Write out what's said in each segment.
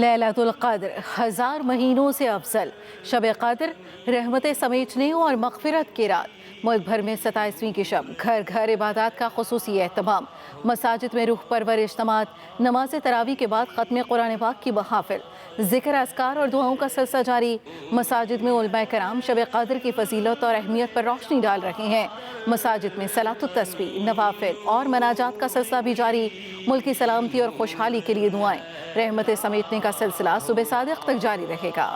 लैलतुल क़द्र 1000 महीनों से अफजल। शब क़द्र रहमतें समेटने और मग़फ़िरत की रात। मुल्क भर में 27वीं की शब, घर घर इबादत का खुसूसी एहतमाम। मसाजिद में रूह परवर इज्तिमात, नमाज तरावी के बाद ख़त्म कुरान पाक की महाफिल, ज़िक्र अस्कार और दुआओं का सिलसिला जारी। मसाजिद में उलमाए कराम शब क़द्र की फजीलत और अहमियत पर रोशनी डाल रहे हैं। मसाजिद में सलातुत तस्बीह, नवाफिल और मनाजात का सिलसिला भी जारी। मुल्क की सलामती और खुशहाली के लिए दुआएं। रहमतें समेटने का सिलसिला सुबह सादिक तक जारी रहेगा।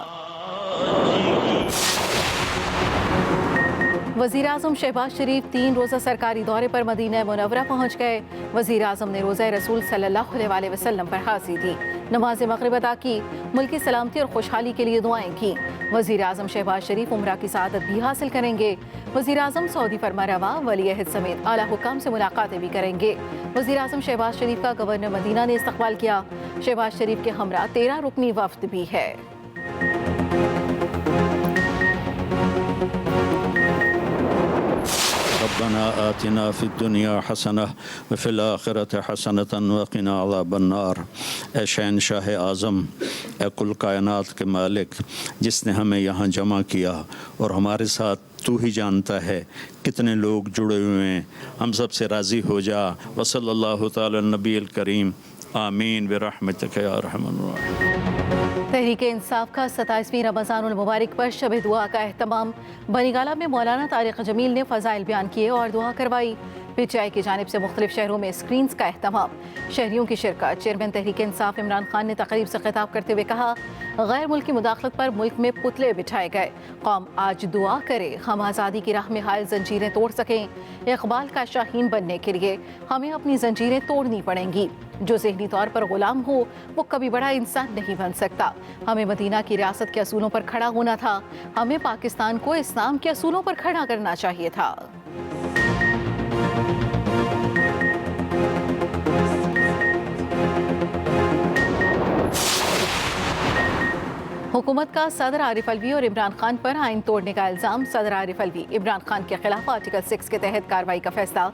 वज़ीर-ए-आज़म शहबाज शरीफ 3 रोज़ा सरकारी दौरे पर मदीना मुनव्वरा पहुँच गए। वज़ीर-ए-आज़म ने रोज़ा रसूल सल्लल्लाहु अलैहि वसल्लम पर हाज़िरी दी, नमाज मग़रिब अदा की, मुल्क की सलामती और खुशहाली के लिए दुआएं की। वज़ीर-ए-आज़म शहबाज शरीफ उम्रा की सआदत भी हासिल करेंगे। वज़ीर-ए-आज़म सऊदी फरमारवा, वली-ए-अहद समेत आला हुक्काम से मुलाकातें भी करेंगे। वज़ीर-ए-आज़म शहबाज शरीफ का गवर्नर मदीना ने इस्तक़बाल किया। शहबाज शरीफ के हमरा 13 रुकनी वफ़द भी है। रब्बना आतिना फिद्दुनिया हसना व फिल आखिरति हसनतन व क़िना अज़ाबन्नार। ए शहंशाह आज़म, ए कुल कायनात के मालिक, जिसने हमें यहाँ जमा किया और हमारे साथ तू ही जानता है कितने लोग जुड़े हुए हैं, हम सब से राज़ी हो जा। व सल्लल्लाहु तआला नबील करीम, आमीन बिरहमतिक या अरहमर राहिमीन। तहरीक इंसाफ का 27वीं रमज़ानुल मुबारक पर शब दुआ का एहतमाम। बनीगाला में मौलाना तारिक जमील ने फ़ज़ाइल बयान किए और दुआ करवाई। पीटीआई की जानिब से मुख्तलिफ शहरों में स्क्रीन्स का एहतमाम, शहरियों की शिरकत। चेयरमैन तहरीक इंसाफ इमरान खान ने तकरीब से खिताब करते हुए कहा, गैर मुल्की मुदाखलत पर मुल्क में पुतले बिठाए गए। कौम आज दुआ करे हम आज़ादी की राह में हायल जंजीरें तोड़ सकें। इकबाल का शाहीन बनने के लिए हमें अपनी जंजीरें तोड़नी पड़ेंगी। जो ज़हनी तौर पर गुलाम हो वो कभी बड़ा इंसान नहीं बन सकता। हमें मदीना की रियासत के असूलों पर खड़ा होना था। हमें पाकिस्तान को इस्लाम के असूलों पर खड़ा करना चाहिए था। हुकूमत का सदर आरिफ अलवी और इमरान खान पर आइन तोड़ने का इल्ज़ाम। सदर आरिफ अलवी, इमरान खान के खिलाफ आर्टिकल 6 के तहत कार्रवाई का फैसला।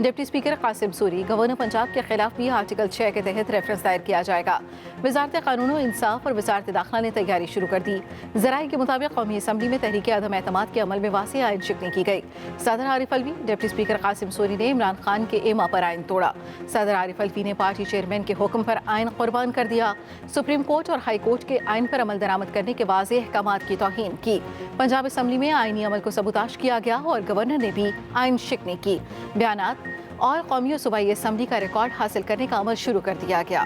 Deputy speaker Qasim Suri, governor Punjab के खिलाफ भी आर्टिकल 6 के तहत रेफरेंस दायर किया जाएगा। वजारत कानून और इंसाफ और वजारत दाखिला ने तैयारी शुरू कर दी। ज़राए के मुताबिक कौमी असम्बली में तहरीक अदम एतमाद के अमल में वासी आइन शिकनी की गई। सदर आरिफ अलवी, डिप्टी स्पीकर कासिम सूरी ने इमरान खान के एमा पर आइन तोड़ा। सदर आरिफ अलवी ने पार्टी चेयरमैन के हुक्म पर आइन कुर्बान कर दिया। सुप्रीम कोर्ट और हाई कोर्ट के आइन पर अमल दरामद करने के वाज़ेह अहकामात की तौहीन की। पंजाब असम्बली में आइनी अमल को सबूताश किया गया और गवर्नर ने भी आइन शिकनी की। बयानात और कौमी और सूबाई असम्बली का रिकॉर्ड हासिल करने का अमल शुरू कर दिया गया।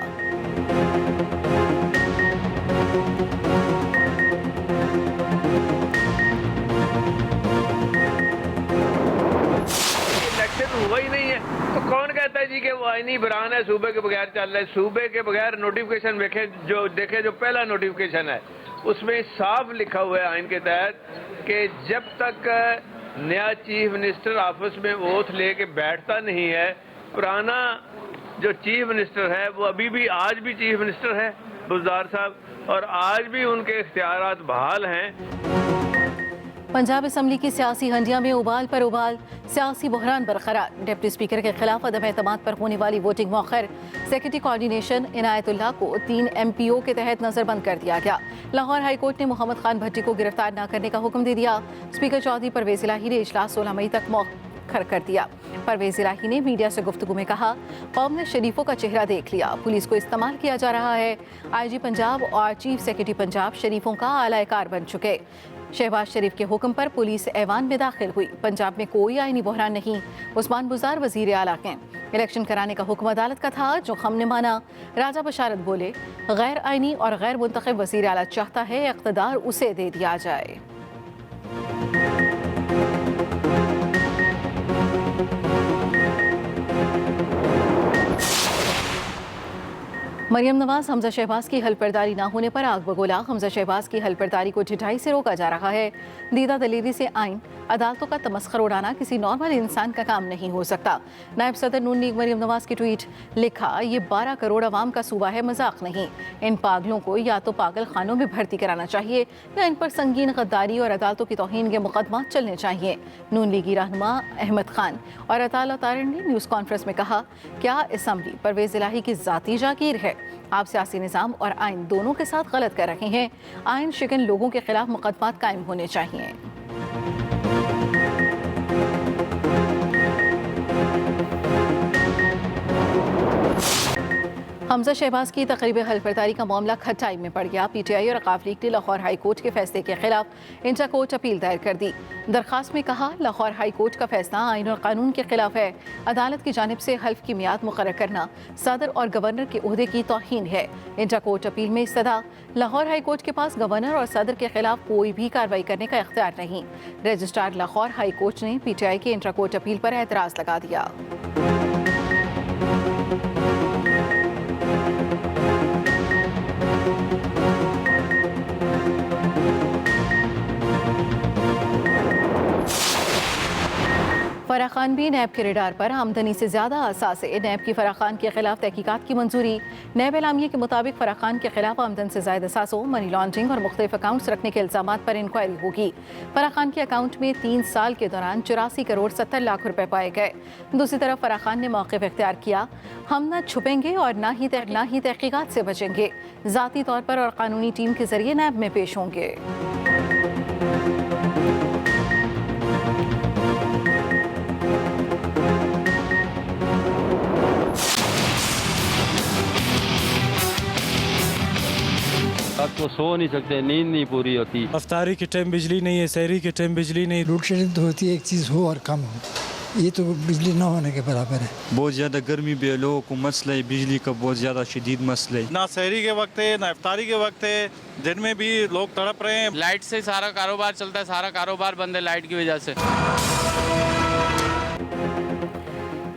हुआ ही नहीं है तो कौन कहता है जी कि वो आईनी बयान है सूबे के बगैर चल रहा है। सूबे के बगैर नोटिफिकेशन देखे जो पहला नोटिफिकेशन है उसमें साफ लिखा हुआ है आइन के तहत कि जब तक नया चीफ मिनिस्टर ऑफिस में ओथ लेके बैठता नहीं है, पुराना जो चीफ मिनिस्टर है वो अभी भी आज भी चीफ मिनिस्टर है बुज़दार साहब, और आज भी उनके इख्तियारात बहाल हैं। पंजाब असम्बली की सियासी हंडिया में उबाल पर उबाल, सियासी बहरान बरकरार। डिप्टी स्पीकर के खिलाफ अदम एतमाद पर होने वाली वोटिंग मौखर। सेक्रेटरी कोऑर्डिनेशन इनायतुल्लाह को 3 MPO के तहत नजरबंद कर दिया गया। लाहौर हाई कोर्ट ने मोहम्मद खान भट्टी को गिरफ्तार न करने का हुक्म दे दिया। स्पीकर चौधरी परवेज़ इलाही ने इजलास 16 मई तक मौखर कर दिया। परवेज़ इलाही ने मीडिया से गुफ्तगू में कहा, कौम ने शरीफों का चेहरा देख लिया, पुलिस को इस्तेमाल किया जा रहा है। IG पंजाब और चीफ सेक्रेटरी पंजाब शरीफों का आलाकार बन चुके। शहबाज शरीफ के हुक्म पर पुलिस ऐवान में दाखिल हुई। पंजाब में कोई आईनी बहरान नहीं। उस्मान बुज़ार वज़ीर आला हैं। इलेक्शन कराने का हुक्म अदालत का था जो हमने माना। राजा बशारत बोले, गैर आईनी और गैर मुंतखब वज़ीर आला चाहता है इक़्तिदार उसे दे दिया जाए। मरियम नवाज, हमजा शहबाज की हलफबरदारी न होने पर आग बगोला। हमजा शहबाज की हलफबरदारी को ढिठाई से रोका जा रहा है। दीदा दलीली से आइन अदालतों का तमस्खर उड़ाना किसी नॉर्मल इंसान का काम नहीं हो सकता। नायब सदर नून लीग मरियम नवाज की ट्वीट, लिखा, ये 12 करोड़ अवाम का सूबा है, मजाक नहीं। इन पागलों को या तो पागल खानों में भर्ती कराना चाहिए या इन पर संगीन गद्दारी और अदालतों की तौहीन के मुकदमा चलने चाहिए। नून लीगी रहनुमा अहमद खान और अताला तारण ने न्यूज़ कॉन्फ्रेंस में कहा, क्या असम्बली परवेज़ इलाही की ज़ाती जागीर है? आप सियासी निज़ाम और आइन दोनों के साथ गलत कर रहे हैं। आइन शिकन लोगों के खिलाफ मुकदमात कायम होने चाहिए। हमजा शहबाज की तकरीब हल्फबर्दारी का मामला खटाई में पड़ गया। पीटीआई और अकाफ लीग ने लाहौर हाई कोर्ट के फैसले के खिलाफ इंटर कोर्ट अपील दायर कर दी। दरखास्त में कहा, लाहौर हाई कोर्ट का फैसला आइन और कानून के खिलाफ है। अदालत की जानिब से हल्फ की मियाद मुकर्रर करना सदर और गवर्नर के ओहदे की तौहीन है। इंटर कोर्ट अपील में सदा, लाहौर हाई कोर्ट के पास गवर्नर और सदर के खिलाफ कोई भी कार्रवाई करने का इख्तियार नहीं। रजिस्ट्रार लाहौर हाई कोर्ट ने पीटीआई की इंटर कोर्ट अपील पर एतराज़ लगा दिया। फराह खान भी नैब के रेडार पर। आमदनी से ज्यादा असासे नैब की फराह खान के खिलाफ तहकीकात की मंजूरी। नैब एलामिया के मुताबिक फराह खान के खिलाफ आमदन से ज्यादा असासों, मनी लॉन्ड्रिंग और मुख्तलिफ अकाउंट्स रखने के इल्जामात पर इंक्वायरी होगी। फराह खान के अकाउंट में 3 साल के दौरान 84 करोड़ 70 लाख रुपए पाए गए। दूसरी तरफ फराह खान ने मौक़िफ़ इख्तियार किया, हम न छुपेंगे और ना ही तहकीकात से बचेंगे। ज़ाती तौर पर और कानूनी टीम के जरिए नैब में पेश होंगे। रात को सो नहीं सकते, नींद नहीं पूरी होती। अफ्तारी के टाइम बिजली नहीं है, सहरी के टाइम बिजली नहीं। लोड शेडिंग तो होती है, एक चीज़ हो और कम हो, ये तो बिजली ना होने के बराबर है। बहुत ज़्यादा गर्मी भी है, लोगों को मसला है बिजली का, बहुत ज़्यादा शदीद मसला है। ना सहरी के वक्त है ना इफ्तारी के वक्त है, दिन में भी लोग तड़प रहे हैं। लाइट से सारा कारोबार चलता है, सारा कारोबार बंद है लाइट की वजह से।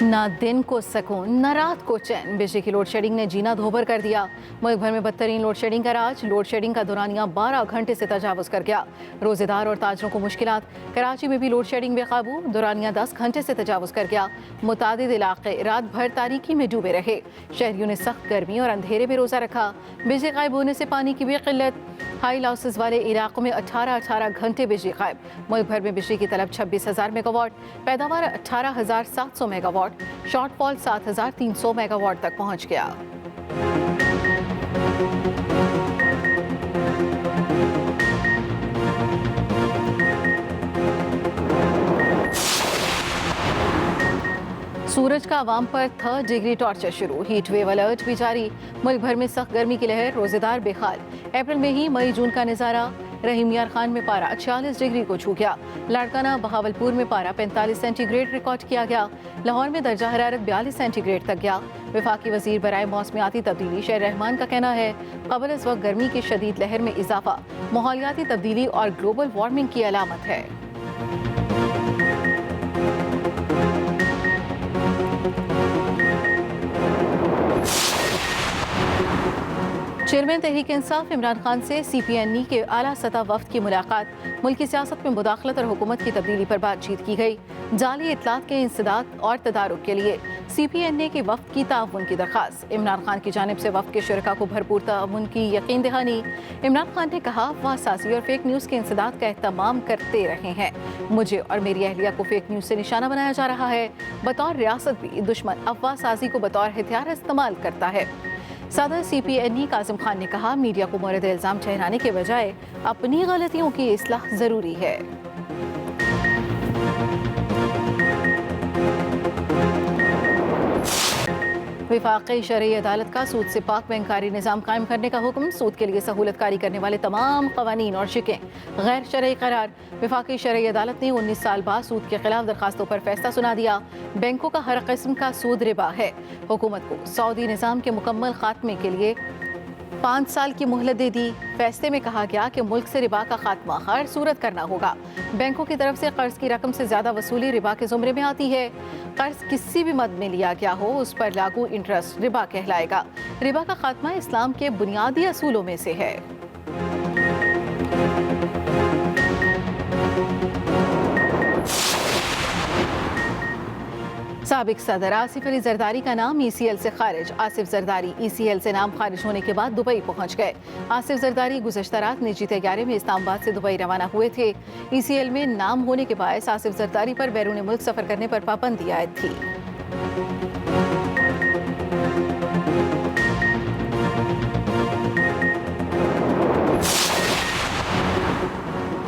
ना दिन को सकून न रात को चैन, बिजली की लोड शेडिंग ने जीना धोबर कर दिया। मुल्क भर में बदतरीन लोड शेडिंग का राज। लोड शेडिंग का दौरानिया 12 घंटे से तजावुज कर गया। रोजेदार और ताजरों को मुश्किलात। कराची में भी लोड शेडिंग बेकाबू, दौरानिया 10 घंटे से तजावुज कर गया। मुतादिद इलाके रात भर तारीकी में डूबे रहे। शहरियों ने सख्त गर्मी और अंधेरे में रोजा रखा। बिजली गायब होने से पानी की भी किल्लत। हाई लॉसेस वाले इलाकों में 18 घंटे बिजली गायब। मुल्क भर में बिजली की तलब 26,000 मेगावाट, पैदावार 18,700 मेगावाट, शॉर्टफॉल 7,300 मेगावाट तक पहुंच गया। सूरज का आवाम पर 3rd डिग्री टॉर्चर शुरू। हीट वेव अलर्ट भी जारी। मुल्क भर में सख्त गर्मी की लहर, रोजेदार बेहाल। अप्रैल में ही मई जून का नज़ारा। रहीम यार खान में पारा 46 डिग्री को छू गया। लाड़काना बहावलपुर में पारा 45 सेंटीग्रेड रिकॉर्ड किया गया। लाहौर में दर्जा हरारत 42 सेंटीग्रेड तक गया। वफाकी वजीर बराए मौसमियाती तब्दीली शेर रहमान का कहना है, कबल इस वक्त गर्मी की शदीद लहर में इजाफा माहौलियाती तब्दीली और ग्लोबल वार्मिंग की अलामत है। चेयरमैन तहरीक इंसाफ इमरान खान से CPNE के आला सतह वफ्द की मुलाकात। मुल्क की सियासत में मुदाखलत और हुकूमत की तब्दीली पर बातचीत की गई। जाली इतलात के इंसदाद और तदारुक के लिए CPNA के वफ्द की ताउन की दरख्वास्त। इमरान खान की जानिब से वफ्द के शुरका को भरपूर ताउन की यकीन दहानी। इमरान खान ने कहा, अफवाहसाजी और फेक न्यूज़ के इंसदाद का एहतमाम करते रहे हैं। मुझे और मेरी अहलिया को फेक न्यूज़ से निशाना बनाया जा रहा है। बतौर रियासत भी दुश्मन अफवाहसाजी को बतौर हथियार इस्तेमाल करता है। सदर CPNE कासिम खान ने कहा, मीडिया को मोरद इल्ज़ाम ठहराने के बजाय अपनी गलतियों की इस्लाह ज़रूरी है। वफाकी शरई अदालत का सूद से पाक बैंकारी निज़ाम कायम करने का हुक्म। सूद के लिए सहूलतकारी करने वाले तमाम कवानीन और शिकें गैर शरई करार। वफाकी शरई अदालत ने 19 साल बाद सूद के खिलाफ दरखास्तों पर फैसला सुना दिया। बैंकों का हर किस्म का सूद रिबा है। हुकूमत को सऊदी निज़ाम के मुकम्मल खात्मे के लिए 5 साल की मोहलत दे दी। फैसले में कहा गया कि मुल्क से रिबा का खात्मा हर सूरत करना होगा। बैंकों की तरफ से कर्ज की रकम से ज्यादा वसूली रिबा के जुमरे में आती है। कर्ज किसी भी मद में लिया गया हो, उस पर लागू इंटरेस्ट रिबा कहलाएगा। रिबा का खात्मा इस्लाम के बुनियादी असूलों में से है। साबिक सदर आसिफ अली जरदारी का नाम ECL से खारिज। आसिफ जरदारी ECL से नाम खारिज होने के बाद दुबई पहुंच गए। आसिफ जरदारी गुज़श्ता रात निजी तैयारे में इस्लामाबाद से दुबई रवाना हुए थे। ECL में नाम होने के बायस आसिफ जरदारी पर बैरून मुल्क सफर करने पर पाबंदी आयद थी।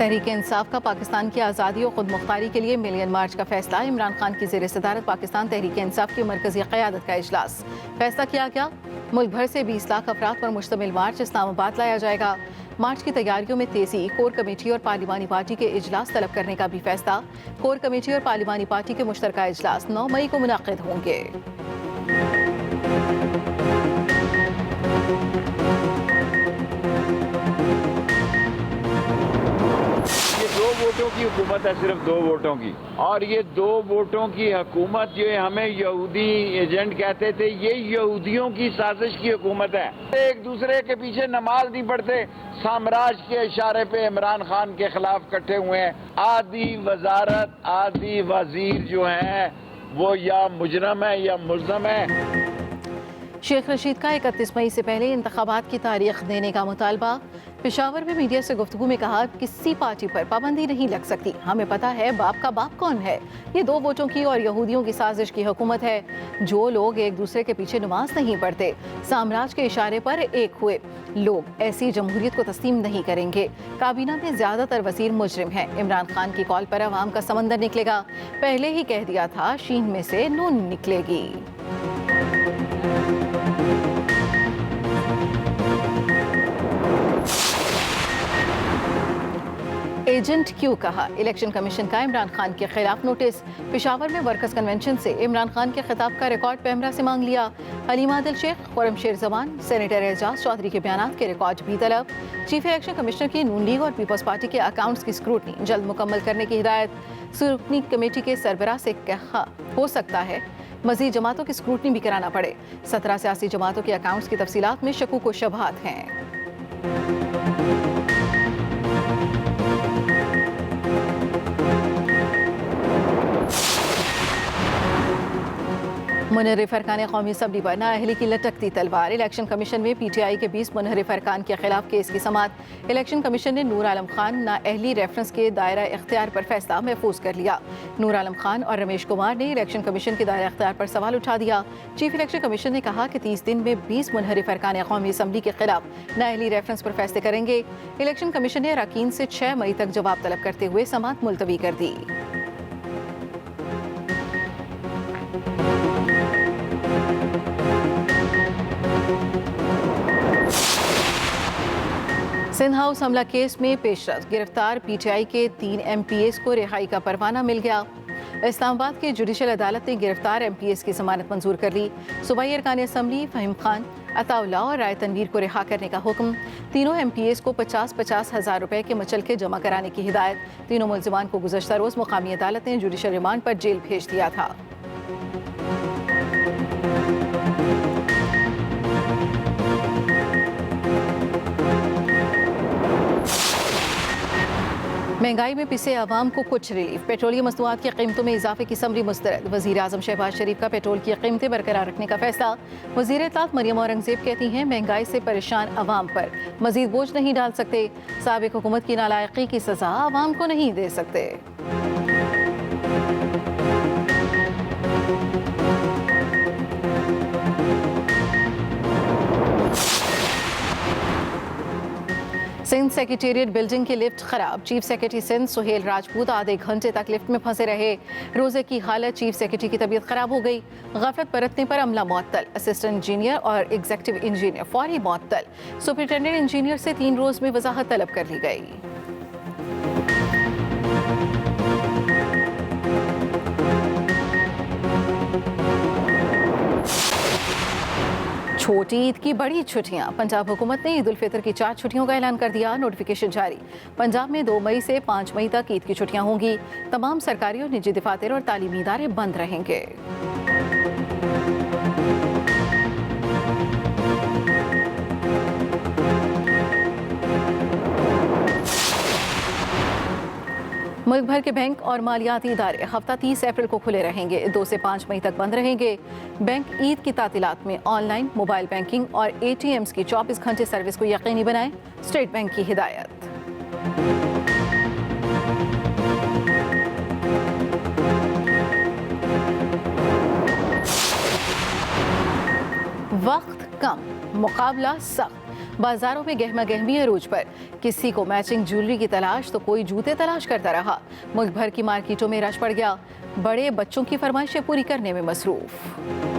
तहरीक इंसाफ का पाकिस्तान की आज़ादी और खुद मुख्तारी के लिए मिलियन मार्च का फैसला। इमरान खान की ज़ेर सदारत पाकिस्तान तहरीक इंसाफ की मरकजी क़यादत का इजलास। फैसला किया गया, मुल्क भर से 20 लाख अफराद पर मुश्तमिल मार्च इस्लामाबाद लाया जाएगा। मार्च की तैयारियों में तेजी, कोर कमेटी और पार्लिमानी पार्टी के इजलास तलब करने का भी फैसला। कोर कमेटी और पार्लिमानी पार्टी के मुश्तरका इजलास 9 मई को मुनाकिद होंगे। दो वोटों की हुकूमत है, सिर्फ 2 वोटों की, और ये 2 वोटों की हुकूमत जो हमें यहूदी एजेंट कहते थे, ये यहूदियों की साजिश की हुकूमत है। एक दूसरे के पीछे नमाज नहीं पढ़ते, साम्राज्य के इशारे पे इमरान खान के खिलाफ इकट्ठे हुए हैं। आधी वजारत, आधी वजीर जो है वो या मुजरम है या मुल्ज़म है। शेख रशीद का 31 मई से पहले इंतखाबात की तारीख देने का मुतालबा। पेशावर में मीडिया से गुफ्तगू में कहा, किसी पार्टी पर पाबंदी नहीं लग सकती, हमें पता है बाप का बाप कौन है। ये 2 वोटों की और यहूदियों की साजिश की हुकूमत है। जो लोग एक दूसरे के पीछे नमाज नहीं पढ़ते, साम्राज्य के इशारे पर एक हुए लोग ऐसी जमहूरियत को तस्लीम नहीं करेंगे। काबीना में ज्यादातर वजीर मुजरिम हैं। इमरान खान की कॉल पर अवाम का समंदर निकलेगा। पहले ही कह दिया था, शीन में से नून निकलेगी। एजेंट क्यों कहा, इलेक्शन कमीशन का इमरान खान के खिलाफ नोटिस। पेशावर में वर्कर्स कन्वेंशन से इमरान खान के खिताब का रिकॉर्ड पैमरा से मांग लिया। हलीमा आदिल शेख, खुरमशेर जमान, सेनेटर एजाज चौधरी के बयान के रिकॉर्ड भी तलब। चीफ इलेक्शन कमिश्नर की नून लीग और पीपल्स पार्टी के अकाउंट्स की स्क्रूटनी जल्द मुकम्मल करने की हिदायत। स्क्रूटनी कमेटी के सरबराह से कहा, हो सकता है मजीद जमातों की स्क्रूटनी भी कराना पड़े। 17 सियासी जमातों के अकाउंट्स की तफसीलात में शकूक व शुबहात हैं। मुनहरिफ अरकान कौमी असम्बली पर नाअहली की लटकती तलवार। इलेक्शन कमीशन में PTI के 20 मुनहरिफ अरकान के खिलाफ केस की समाअत। इलेक्शन कमीशन ने नूर आलम खान नाअहली रेफरेंस के दायरा इख्तियार पर फैसला महफूज कर लिया। नूर आलम खान और रमेश कुमार ने इलेक्शन कमीशन के दायरा इख्तियार पर सवाल उठा दिया। चीफ इलेक्शन कमीशन ने कहा कि 30 दिन में 20 मुनहरिफ अरकान कौमी असम्बली के खिलाफ नाअहली रेफरेंस पर फैसले करेंगे। इलेक्शन कमीशन ने अरकान से 6 मई तक जवाब तलब करते हुए समाअत मुलतवी कर दी। सिंध हाउस हमला केस में पेशरफ, गिरफ्तार PTI के 3 MPs को रिहाई का परवाना मिल गया। इस्लामाबाद के जुडिशल अदालत ने गिरफ्तार MPs की जमानत मंजूर कर ली। सूबाई अरकान असम्बली फहीम खान, अताउल्लाह और राय तनवीर को रिहा करने का हुक्म। तीनों MPs को 50-50 हज़ार रुपए के मचलके जमा कराने की हिदायत। तीनों मुल्जिमान को गुज़श्ता रोज़ मुकामी अदालत ने जुडिशल रिमांड पर जेल भेज दिया था। महंगाई में पिसे आवाम को कुछ रिलीफ। पेट्रोलियम मसनूआत की कीमतों में इजाफे की समरी मुस्तरद। वज़ीर आज़म शहबाज शरीफ का पेट्रोल की कीमतें बरकरार रखने का फैसला। वज़ीर इत्तलात मरियम औरंगज़ेब कहती हैं, महंगाई से परेशान आवाम पर मजीद बोझ नहीं डाल सकते। साबिक़ हुकूमत की नालायकी की सज़ा आवाम को नहीं दे सकते। सिंध सेक्रेटेरिएट बिल्डिंग की लिफ्ट खराब। चीफ सेक्रेटरी सिंध सुहेल राजपूत आधे घंटे तक लिफ्ट में फंसे रहे। रोजे की हालत, चीफ सेक्रेटरी की तबीयत खराब हो गई। गफलत बरतने पर अमला मुअत्तल। असिस्टेंट इंजीनियर और एग्जीक्यूटिव इंजीनियर फौरी मुअत्तल। सुपरिटेंडेंट इंजीनियर से 3 रोज में वजाहत तलब कर ली गई। छोटी ईद की बड़ी छुट्टियां। पंजाब हुकूमत ने ईद उल फितर की 4 छुट्टियों का ऐलान कर दिया। नोटिफिकेशन जारी। पंजाब में 2 मई से 5 मई तक ईद की छुट्टियां होंगी। तमाम सरकारी और निजी दफातर और तालीमी इदारे बंद रहेंगे। मुल्क भर के बैंक और मालियाती इदारे हफ्ता 30 अप्रैल को खुले रहेंगे। 2 से 5 मई तक बंद रहेंगे। बैंक ईद की तातीलात में ऑनलाइन, मोबाइल बैंकिंग और ATMs की 24 घंटे सर्विस को यकीनी बनाएं। स्टेट बैंक की हिदायत। वक्त कम, मुकाबला सख्त। बाजारों में गहमा गहमी अरूज पर, किसी को मैचिंग ज्वेलरी की तलाश तो कोई जूते तलाश करता रहा। मुल्क भर की मार्केटों में रश पड़ गया, बड़े बच्चों की फरमाइशें पूरी करने में मसरूफ।